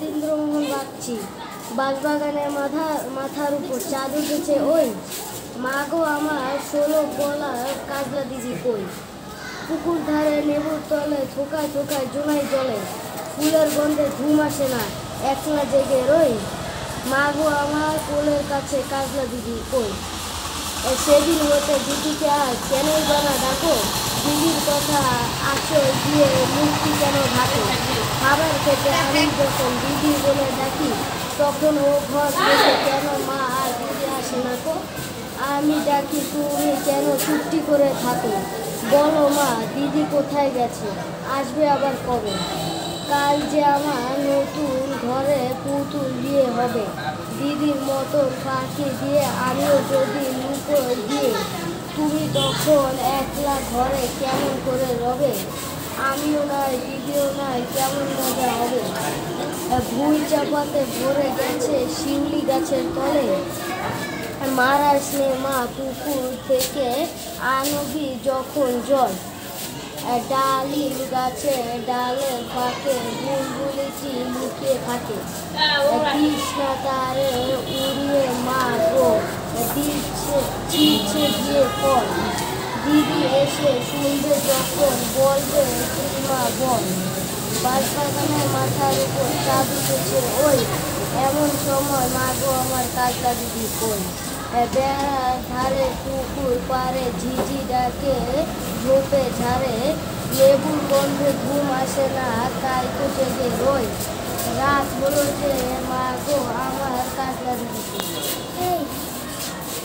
রবীন্দ্রমোহন বাগচি। বাঁশবাগানের মাথার উপর চাঁদ উঠেছে ওই, মা গো আমার 16 গলা কাজলা দিদি কই। পুকুর ধারে লেবুর তলে থোকায় থোকায় জোনাই জলে, ফুলের গন্ধে ঘুম আসে না, একলা জেগে রই। মা গো আমার কোলের কাছে কাজলা দিদি কই। সেদিন হতে দিদিকে আর কেনই বানা ডাকো, দিদির কথা আসে দিয়ে মুক্তি কেন ঢাকো। খাবার খেতে আমি যখন দিদি বলে ডাকি, তখন ও ঘর বসে কেন মা আর দিদি আসে না কো। আমি ডাকি তুমি কেন চুপটি করে থাকো, বলো মা দিদি কোথায় গেছে, আসবে আবার কবে। কাল যে আমার নতুন ঘরে পুতুল বিয়ে হবে, দিদির মতো পাখি দিয়ে আমিও যদি লুকোই দিয়ে, তুমি তখন একলা ঘরে কেমন করে রবে। আমিও নাই দিদিও নাই, কেমন মজা হবে। ভুল চাপাতে ভরে গেছে শিউলি গাছের তলে, মারা আসলে মা পুকুর থেকে আনবি যখন জল। ডালিম গাছে ডালে ফাঁকে বুলবুলিটি লুকিয়ে থাকে, কৃষ্ণা তারে উড়িয়ে মা গো দিচ্ছে গিয়ে ফল। দিদি এসে শুনবে যখন বলবে মা বল। বাঁশবাগানের মাথার উপর চাঁদ উঠেছে ওই, এমন সময় মা গো আমার কাজলা দিদি কই। বেড়ার ধারে পুকুর পাড়ে ঝিঝি ডাকে ঝোপে ঝাড়ে, লেবুর গন্ধে ঘুম আসে না, তাই তো জেগে রই। রাত হলো যে মা গো আমার কাজলা দিদি।